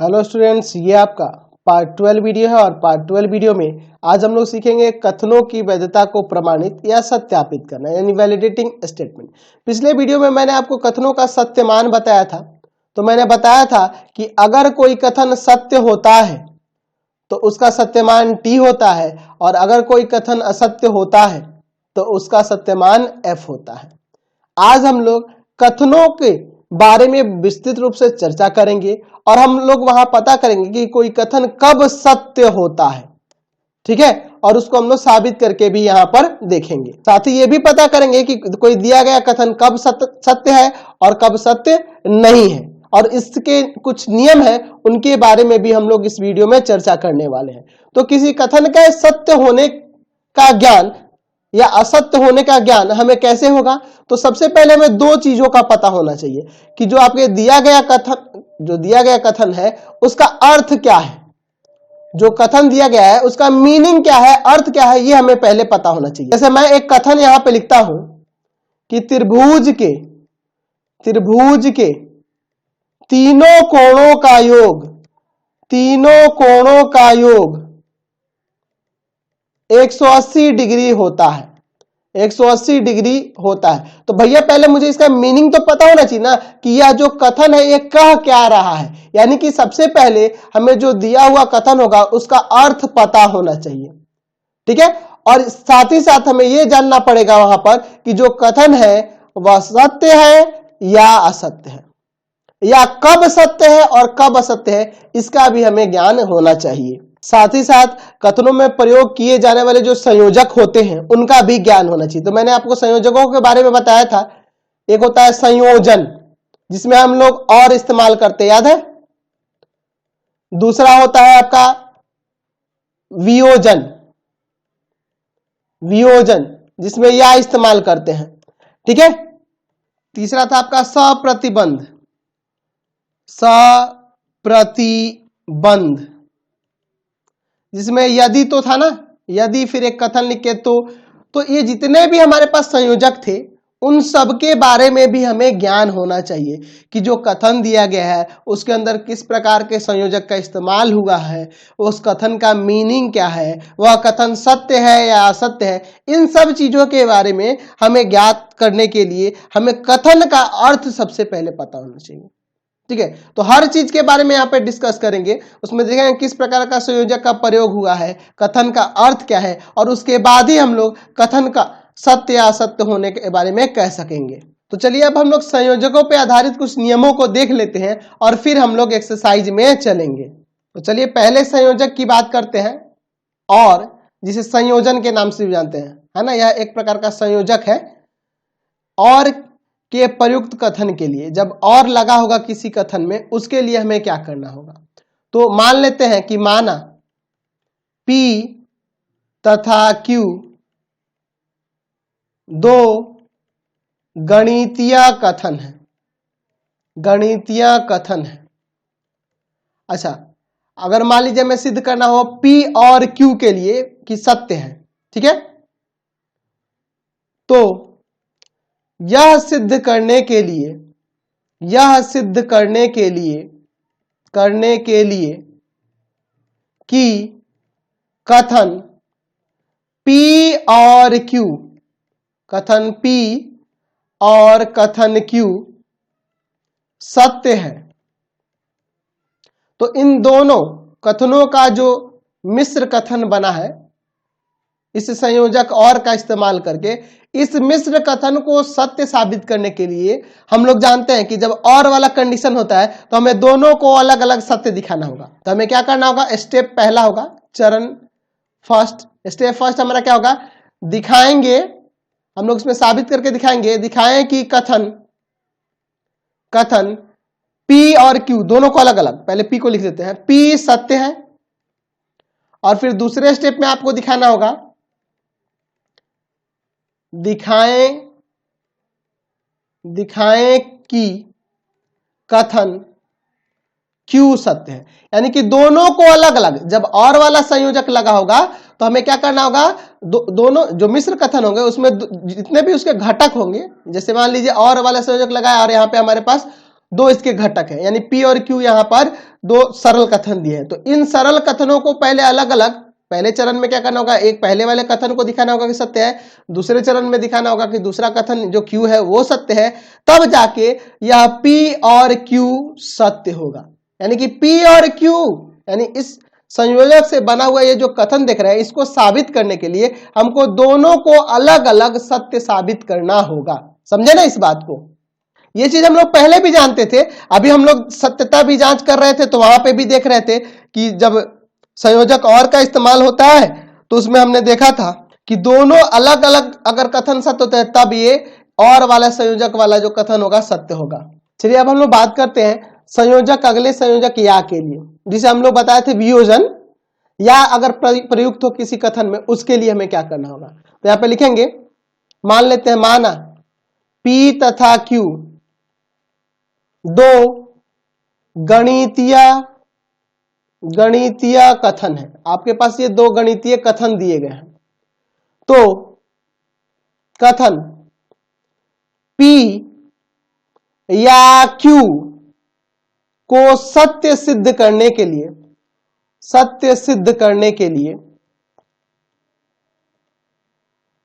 Hello students, ये आपका part 12 video है और पार्ट 12 वीडियो में आज हम लोग सीखेंगे कथनों की वैधता को प्रमाणित या सत्यापित करना, यानी वैलिडेटिंग स्टेटमेंट। पिछले वीडियो में मैंने आपको कथनों का सत्यमान बताया था। तो मैंने बताया था कि अगर कोई कथन सत्य होता है तो उसका सत्यमान T होता है, और अगर कोई कथन असत्य होता है तो उसका सत्यमान F होता है। आज हम लोग कथनों के बारे में विस्तृत रूप से चर्चा करेंगे और हम लोग वहां पता करेंगे कि कोई कथन कब सत्य होता है, ठीक है, और उसको हम लोग साबित करके भी यहां पर देखेंगे। साथ ही ये भी पता करेंगे कि कोई दिया गया कथन कब सत्य है और कब सत्य नहीं है, और इसके कुछ नियम है, उनके बारे में भी हम लोग इस वीडियो में चर्चा करने वाले हैं। तो किसी कथन का सत्य होने का ज्ञान या असत्य होने का ज्ञान हमें कैसे होगा? तो सबसे पहले हमें दो चीजों का पता होना चाहिए कि जो आपके दिया गया कथन है उसका अर्थ क्या है। जो कथन दिया गया है उसका मीनिंग क्या है, अर्थ क्या है, ये हमें पहले पता होना चाहिए। जैसे मैं एक कथन यहां पे लिखता हूं कि त्रिभुज के तीनों कोणों का योग 180 डिग्री होता है, 180 डिग्री होता है। तो भैया पहले मुझे इसका मीनिंग तो पता होना चाहिए ना कि यह जो कथन है ये कह क्या रहा है। यानी कि सबसे पहले हमें जो दिया हुआ कथन होगा उसका अर्थ पता होना चाहिए, ठीक है। और साथ ही साथ हमें यह जानना पड़ेगा वहां पर कि जो कथन है वह सत्य है या असत्य है, या कब सत्य है और कब असत्य है, इसका भी हमें ज्ञान होना चाहिए। साथ ही साथ कथनों में प्रयोग किए जाने वाले जो संयोजक होते हैं उनका भी ज्ञान होना चाहिए। तो मैंने आपको संयोजकों के बारे में बताया था। एक होता है संयोजन, जिसमें हम लोग और इस्तेमाल करते, याद है। दूसरा होता है आपका वियोजन, जिसमें या इस्तेमाल करते हैं, ठीक है। तीसरा था आपका सप्रतिबंध, जिसमें यदि तो था ना, यदि फिर एक कथन लिख के तो ये जितने भी हमारे पास संयोजक थे उन सब के बारे में भी हमें ज्ञान होना चाहिए कि जो कथन दिया गया है उसके अंदर किस प्रकार के संयोजक का इस्तेमाल हुआ है, उस कथन का मीनिंग क्या है, वह कथन सत्य है या असत्य है। इन सब चीजों के बारे में हमें ज्ञात करने के लिए हमें कथन का अर्थ सबसे पहले पता होना चाहिए, ठीक है। तो हर चीज के बारे में यहाँ पे डिस्कस करेंगे, उसमें देखेंगे किस प्रकार का संयोजक का प्रयोग हुआ है, कथन का अर्थ क्या है, और उसके बाद ही हम लोग कथन का सत्य या असत्य होने के बारे में कह सकेंगे। तो चलिए अब हम लोग संयोजकों पे आधारित कुछ नियमों को देख लेते हैं और फिर हम लोग एक्सरसाइज में चलेंगे। तो चलिए पहले संयोजक की बात करते हैं, और जिसे संयोजन के नाम से भी जानते हैं, है ना। यह एक प्रकार का संयोजक है। और के प्रयुक्त कथन के लिए जब और लगा होगा किसी कथन में, उसके लिए हमें क्या करना होगा। तो मान लेते हैं कि माना P तथा Q दो गणितीय कथन है। अच्छा, अगर मान लीजिए हमें सिद्ध करना हो P और Q के लिए कि सत्य है, ठीक है। तो यह सिद्ध करने के लिए कि कथन P और Q सत्य है, तो इन दोनों कथनों का जो मिश्र कथन बना है, इस संयोजक और का इस्तेमाल करके इस मिश्र कथन को सत्य साबित करने के लिए हम लोग जानते हैं कि जब और वाला कंडीशन होता है तो हमें दोनों को अलग अलग सत्य दिखाना होगा। तो हमें क्या करना होगा, स्टेप पहला होगा, स्टेप फर्स्ट हमारा क्या होगा, दिखाएंगे, हम लोग इसमें साबित करके दिखाएं कि कथन P और Q दोनों को अलग अलग, पहले P को लिख देते हैं, P सत्य है। और फिर दूसरे स्टेप में आपको दिखाना होगा, दिखाएं कि कथन Q सत्य है। यानी कि दोनों को अलग अलग, जब और वाला संयोजक लगा होगा तो हमें क्या करना होगा, दोनों जो मिश्र कथन होंगे उसमें जितने भी उसके घटक होंगे, जैसे मान लीजिए और वाला संयोजक लगा है और यहाँ पे हमारे पास दो इसके घटक है, यानी P और Q यहाँ पर दो सरल कथन दिए हैं। तो इन सरल कथनों को पहले अलग अलग, पहले चरण में क्या करना होगा, एक पहले वाले कथन को दिखाना होगा कि सत्य है, दूसरे चरण में दिखाना होगा कि दूसरा कथन जो Q है वो सत्य है, तब जाके यह P और Q सत्य होगा। यानी कि P और Q यानी इस संयोजक से बना हुआ ये जो कथन देख रहे हैं, इसको साबित करने के लिए हमको दोनों को अलग अलग सत्य साबित करना होगा। समझे ना इस बात को? ये चीज हम लोग पहले भी जानते थे, अभी हम लोग सत्यता भी जांच कर रहे थे तो वहां पे भी देख रहे थे कि जब संयोजक और का इस्तेमाल होता है तो उसमें हमने देखा था कि दोनों अलग अलग अगर कथन सत्य होते हैं तब ये और वाला संयोजक वाला जो कथन होगा सत्य होगा। चलिए अब हम लोग बात करते हैं संयोजक, अगले संयोजक या के लिए, जिसे हम लोग बताए थे वियोजन, या अगर प्रयुक्त हो किसी कथन में उसके लिए हमें क्या करना होगा। तो यहां पे लिखेंगे, मान लेते हैं, माना P तथा Q दो गणितीय कथन है। आपके पास ये दो गणितीय कथन दिए गए हैं। तो कथन P या Q को सत्य सिद्ध करने के लिए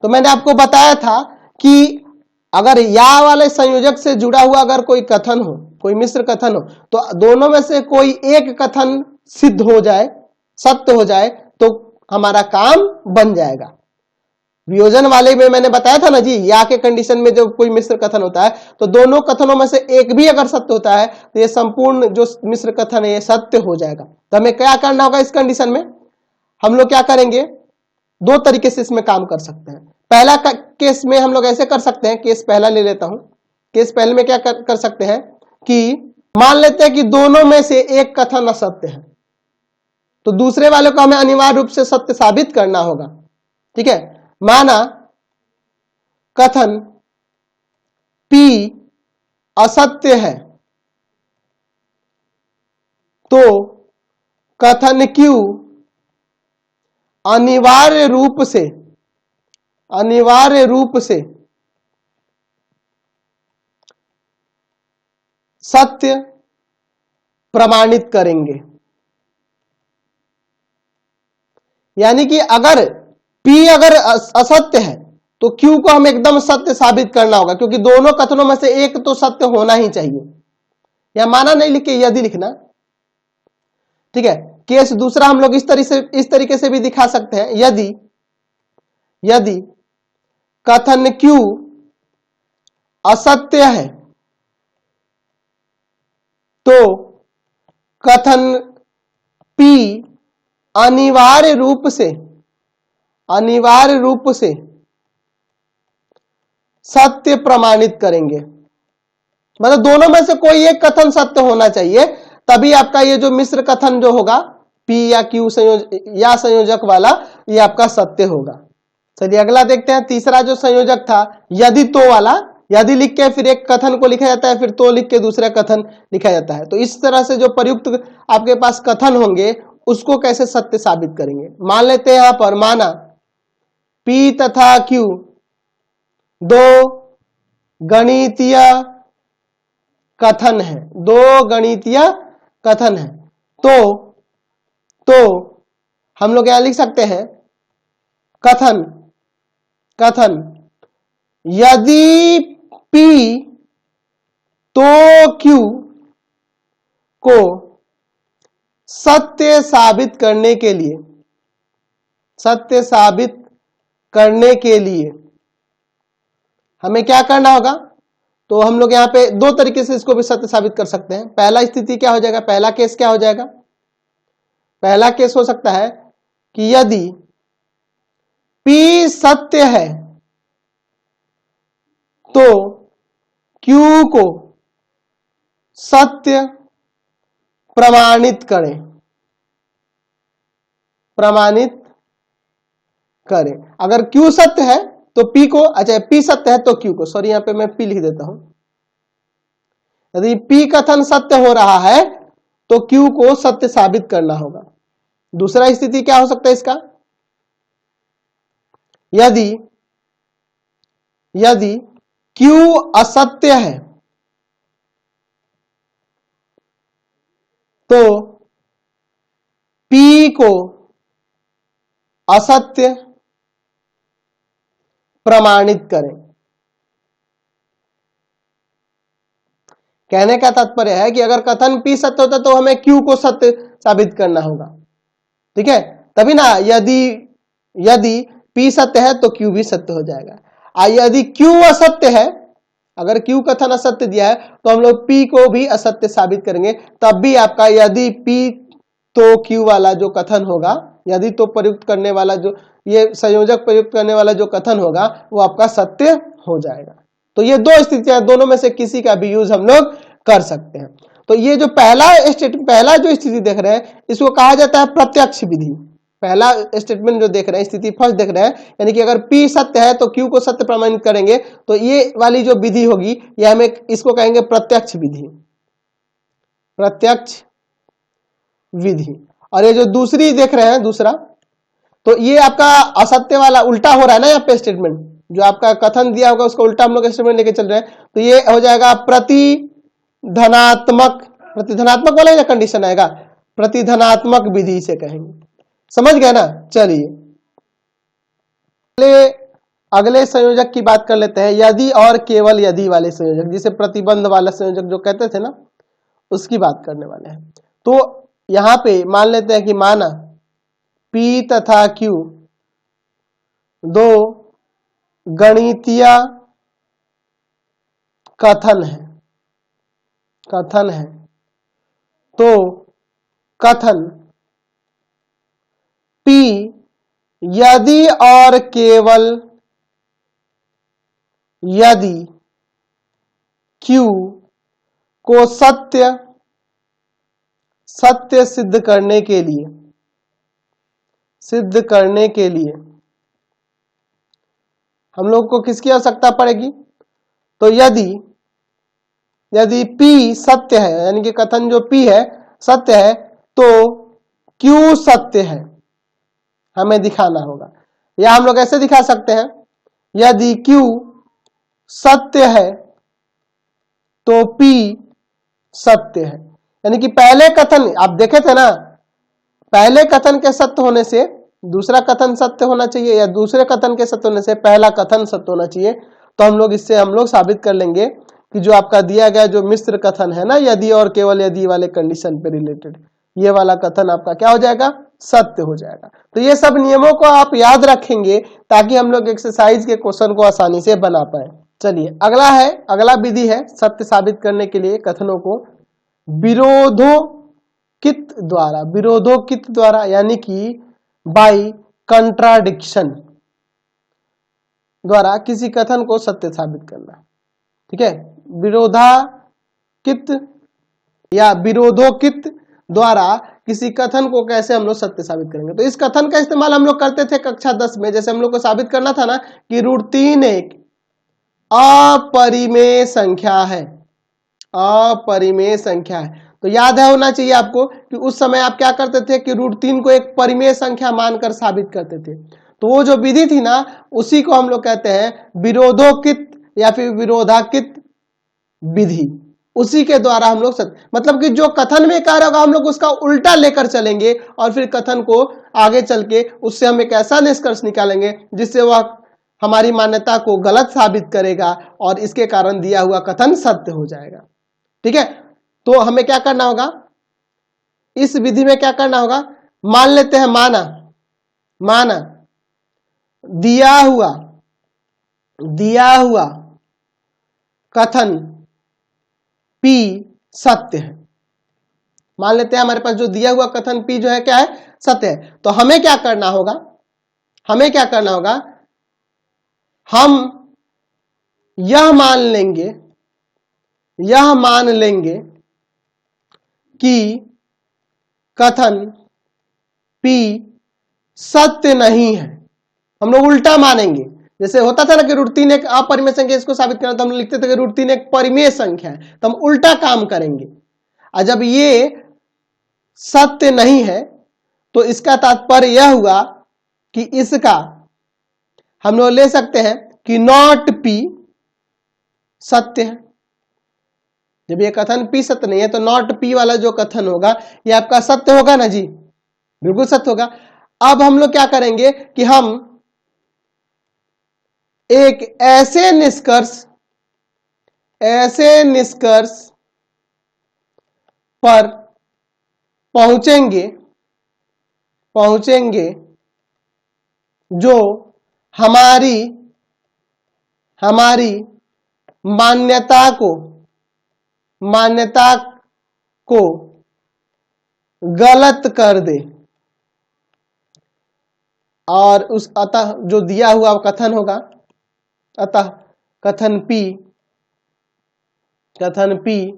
तो मैंने आपको बताया था कि अगर या वाले संयोजक से जुड़ा हुआ अगर कोई कथन हो, कोई मिश्र कथन हो, तो दोनों में से कोई एक कथन सिद्ध हो जाए, सत्य हो जाए, तो हमारा काम बन जाएगा। वियोजन वाले में मैंने बताया था ना जी, या के कंडीशन में जब कोई मिश्र कथन होता है तो दोनों कथनों में से एक भी अगर सत्य होता है तो ये संपूर्ण जो मिश्र कथन है ये सत्य हो जाएगा। तो हमें क्या करना होगा इस कंडीशन में? हम लोग क्या करेंगे, दो तरीके से इसमें काम कर सकते हैं। पहला केस में हम लोग ऐसे कर सकते हैं, केस पहला ले लेता हूं। केस पहले में क्या कर सकते हैं कि मान लेते हैं कि दोनों में से एक कथन असत्य है, तो दूसरे वाले को हमें अनिवार्य रूप से सत्य साबित करना होगा। ठीक है, माना कथन P असत्य है तो कथन Q अनिवार्य रूप से सत्य प्रमाणित करेंगे। यानी कि अगर P अगर असत्य है तो Q को हम एकदम सत्य साबित करना होगा, क्योंकि दोनों कथनों में से एक तो सत्य होना ही चाहिए। या माना नहीं लिख के यदि लिखना, ठीक है। केस दूसरा हम लोग इस तरीके से भी दिखा सकते हैं, यदि कथन Q असत्य है तो कथन P अनिवार्य रूप से सत्य प्रमाणित करेंगे। मतलब दोनों में से कोई एक कथन सत्य होना चाहिए, तभी आपका ये जो मिश्र कथन जो होगा P या Q संयोजक वाला, ये आपका सत्य होगा। चलिए अगला देखते हैं। तीसरा जो संयोजक था यदि तो वाला, यदि लिख के फिर एक कथन को लिखा जाता है, फिर तो लिख के दूसरा कथन लिखा जाता है। तो इस तरह से जो प्रयुक्त आपके पास कथन होंगे उसको कैसे सत्य साबित करेंगे। मान लेते हैं यहां पर, माना P तथा Q दो गणितीय कथन है, तो हम लोग यहां लिख सकते हैं कथन यदि P तो Q को सत्य साबित करने के लिए हमें क्या करना होगा। तो हम लोग यहां पे दो तरीके से इसको भी सत्य साबित कर सकते हैं। पहला स्थिति क्या हो जाएगा, पहला केस क्या हो जाएगा, पहला केस हो सकता है कि यदि P सत्य है तो Q को सत्य प्रमाणित करें। अगर Q सत्य है तो P को, अच्छा P सत्य है तो Q को, सॉरी यहां पे मैं P लिख देता हूं। यदि P कथन सत्य हो रहा है तो Q को सत्य साबित करना होगा। दूसरा स्थिति क्या हो सकता है इसका, यदि Q असत्य है तो P को असत्य प्रमाणित करें। कहने का तात्पर्य है कि अगर कथन P सत्य होता तो हमें Q को सत्य साबित करना होगा, ठीक है, तभी ना। यदि P सत्य है तो Q भी सत्य हो जाएगा। यदि Q असत्य है, अगर Q कथन असत्य दिया है तो हम लोग P को भी असत्य साबित करेंगे, तब भी आपका यदि P तो Q वाला जो कथन होगा, यदि तो प्रयुक्त करने वाला जो ये संयोजक प्रयुक्त करने वाला जो कथन होगा वो आपका सत्य हो जाएगा। तो ये दो स्थितियां, दोनों में से किसी का भी यूज हम लोग कर सकते हैं। तो ये जो पहला जो स्थिति देख रहे हैं इसको कहा जाता है प्रत्यक्ष विधि। पहला स्टेटमेंट जो देख रहे हैं, स्थिति फर्स्ट देख रहे हैं, यानी कि अगर P सत्य है तो Q को सत्य प्रमाणित करेंगे, तो ये वाली जो विधि होगी ये हमें इसको कहेंगे प्रत्यक्ष विधि, प्रत्यक्ष विधि। और ये जो दूसरी देख रहे हैं दूसरा, तो ये आपका असत्य वाला उल्टा हो रहा है ना यहाँ पे स्टेटमेंट, जो आपका कथन दिया होगा उसका उल्टा हम लोग स्टेटमेंट लेके चल रहे हैं, तो ये हो जाएगा प्रतिधनात्मक वाला या कंडीशन आएगा, प्रतिधनात्मक विधि से कहेंगे। समझ गए ना। चलिए अगले संयोजक की बात कर लेते हैं, यदि और केवल यदि वाले संयोजक, जिसे प्रतिबंध वाला संयोजक जो कहते थे ना, उसकी बात करने वाले हैं। तो यहां पे मान लेते हैं कि माना P तथा Q दो गणितीय कथन है, तो कथन P यदि और केवल यदि Q को सत्य सिद्ध करने के लिए हम लोग को किसकी आवश्यकता पड़ेगी, तो यदि P सत्य है, यानी कि कथन जो P है सत्य है, तो Q सत्य है, हमें दिखाना होगा। या हम लोग ऐसे दिखा सकते हैं, यदि Q सत्य है तो P सत्य है। यानी कि पहले कथन आप देखे थे ना, पहले कथन के सत्य होने से दूसरा कथन सत्य होना चाहिए, या दूसरे कथन के सत्य होने से पहला कथन सत्य होना चाहिए। तो हम लोग इससे साबित कर लेंगे कि जो आपका दिया गया जो मिश्र कथन है ना, यदि और केवल यदि वाले कंडीशन पे रिलेटेड, ये वाला कथन आपका क्या हो जाएगा, सत्य हो जाएगा। तो ये सब नियमों को आप याद रखेंगे ताकि हम लोग एक्सरसाइज के क्वेश्चन को आसानी से बना पाए। चलिए अगला विधि है सत्य साबित करने के लिए कथनों को विरोधोकित द्वारा, यानी कि बाई कंट्राडिक्शन द्वारा किसी कथन को सत्य साबित करना। ठीक है, विरोधोकित द्वारा किसी कथन को कैसे हम लोग सत्य साबित करेंगे। तो इस कथन का इस्तेमाल हम लोग करते थे कक्षा 10 में, जैसे हम लोग को साबित करना था ना कि √3 एक अपरिमेय संख्या है। तो याद है होना चाहिए आपको कि उस समय आप क्या करते थे कि √3 को एक परिमेय संख्या मानकर साबित करते थे। तो वो जो विधि थी ना, उसी को हम लोग कहते हैं विरोधोकित या फिर विरोधाकित विधि। उसी के द्वारा हम लोग मतलब कि जो कथन में कार्य होगा हम लोग उसका उल्टा लेकर चलेंगे और फिर कथन को आगे चल के उससे हम एक ऐसा निष्कर्ष निकालेंगे जिससे वह हमारी मान्यता को गलत साबित करेगा और इसके कारण दिया हुआ कथन सत्य हो जाएगा। ठीक है, तो हमें क्या करना होगा, इस विधि में क्या करना होगा, मान लेते हैं माना दिया हुआ कथन P सत्य है। मान लेते हैं हमारे पास जो दिया हुआ कथन P जो है क्या है, सत्य है। तो हमें क्या करना होगा, हम यह मान लेंगे कि कथन P सत्य नहीं है। हम लोग उल्टा मानेंगे, जैसे होता था ना कि √3 एक अपरिमेय संख्या, इसको साबित करना तो हम लिखते थे कि √3 एक परिमेय संख्या है, तो हम उल्टा काम करेंगे। और जब ये सत्य नहीं है तो इसका तात्पर्य यह हुआ कि इसका हम लोग ले सकते हैं कि नॉट P सत्य है। जब ये कथन P सत्य नहीं है तो नॉट P वाला जो कथन होगा ये आपका सत्य होगा ना जी, बिल्कुल सत्य होगा। अब हम लोग क्या करेंगे कि हम एक ऐसे निष्कर्ष पर पहुंचेंगे जो हमारी मान्यता को गलत कर दे, और उस अतः जो दिया हुआ कथन होगा, अतः कथन P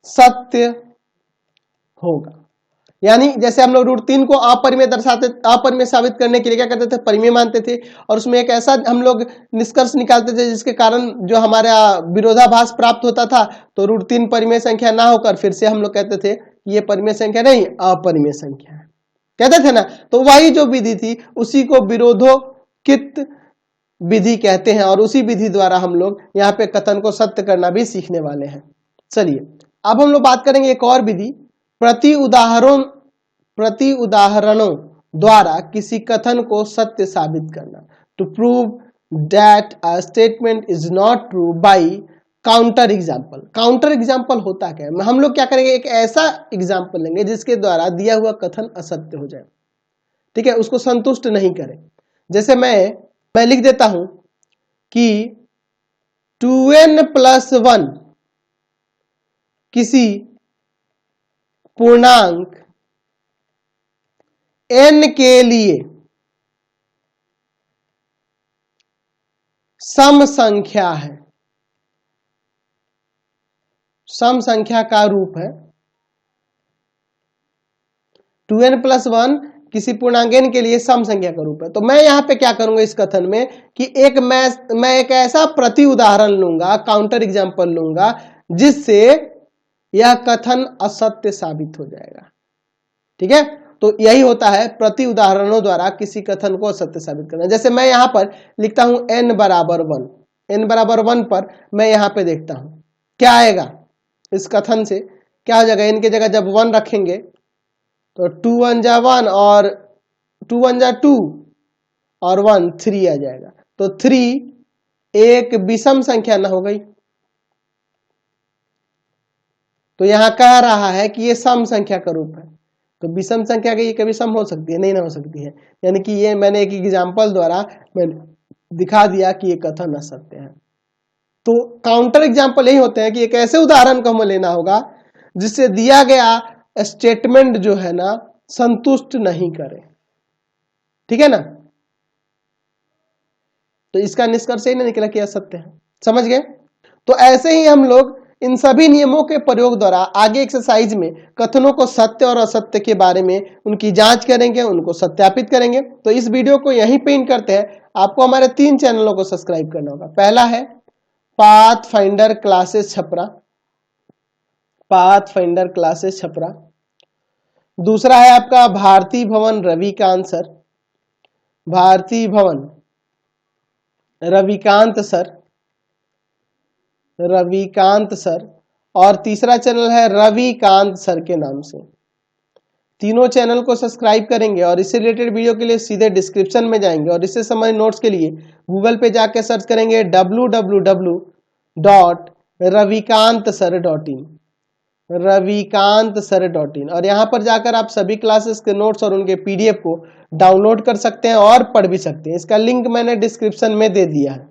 सत्य होगा। यानी जैसे हम लोग √3 को अपरिमेय साबित करने के लिए क्या करते थे, परिमेय मानते थे, और उसमें एक ऐसा हम लोग निष्कर्ष निकालते थे जिसके कारण जो हमारा विरोधाभास प्राप्त होता था, तो √3 परिमेय संख्या ना होकर फिर से हम लोग कहते थे ये परिमेय संख्या नहीं, अपरिमेय संख्या है, कहते थे ना। तो वही जो विधि थी उसी को विरोधोचित विधि कहते हैं, और उसी विधि द्वारा हम लोग यहाँ पे कथन को सत्य करना भी सीखने वाले हैं। चलिए अब हम लोग बात करेंगे एक और विधि, प्रति उदाहरणों द्वारा किसी कथन को सत्य साबित करना। To prove that a statement is not true by counter example. Counter example होता क्या है, हम लोग क्या करेंगे, एक ऐसा एग्जाम्पल लेंगे जिसके द्वारा दिया हुआ कथन असत्य हो जाए, ठीक है, उसको संतुष्ट नहीं करे। जैसे मैं लिख देता हूं कि 2n+1 किसी पूर्णांक n के लिए सम संख्या है, सम संख्या का रूप है। 2n+1 किसी पूर्णांक n के लिए सम संख्या का रूप है। तो मैं यहां पे क्या करूंगा इस कथन में कि मैं एक ऐसा प्रति उदाहरण लूंगा, काउंटर एग्जांपल लूंगा जिससे यह कथन असत्य साबित हो जाएगा, ठीक है। तो यही होता है प्रति उदाहरणों द्वारा किसी कथन को असत्य साबित करना। जैसे मैं यहां पर लिखता हूं n बराबर 1, n बराबर 1 पर मैं यहां पे देखता हूं क्या आएगा, इस कथन से क्या हो जाएगा, n की जगह जब 1 रखेंगे तो 2 1 जा 1 और 2 1 जा 2 और 1 3 आ जाएगा। तो 3 एक विषम संख्या ना हो गई, तो यहां कह रहा है कि ये सम संख्या का रूप है। तो विषम संख्या की कभी सम हो सकती है, नहीं ना हो सकती है। यानी कि ये मैंने एक एग्जाम्पल द्वारा मैंने दिखा दिया कि ये कथन असत्य है। तो काउंटर एग्जाम्पल यही होते हैं कि एक ऐसे उदाहरण को हमें लेना होगा जिससे दिया गया स्टेटमेंट जो है ना संतुष्ट नहीं करे, ठीक है ना। तो इसका निष्कर्ष ही नहीं निकला कि असत्य है, समझ गए। तो ऐसे ही हम लोग इन सभी नियमों के प्रयोग द्वारा आगे एक्सरसाइज में कथनों को सत्य और असत्य के बारे में उनकी जांच करेंगे, उनको सत्यापित करेंगे। तो इस वीडियो को यहीं पे एंड करते हैं। आपको हमारे 3 चैनलों को सब्सक्राइब करना होगा। पहला है pathfinder classes Chhapra, pathfinder classes Chhapra. दूसरा है आपका भारती भवन रविकांत सर, भारती भवन रविकांत सर, रविकांत सर। और तीसरा चैनल है रविकांत सर के नाम से। तीनों चैनल को सब्सक्राइब करेंगे और इससे रिलेटेड वीडियो के लिए सीधे डिस्क्रिप्शन में जाएंगे और इससे संबंधित नोट्स के लिए गूगल पे जाके सर्च करेंगे www.ravikantsir.in, ravikantsir.in, और यहाँ पर जाकर आप सभी क्लासेस के नोट्स और उनके PDF को डाउनलोड कर सकते हैं और पढ़ भी सकते हैं। इसका लिंक मैंने डिस्क्रिप्शन में दे दिया है।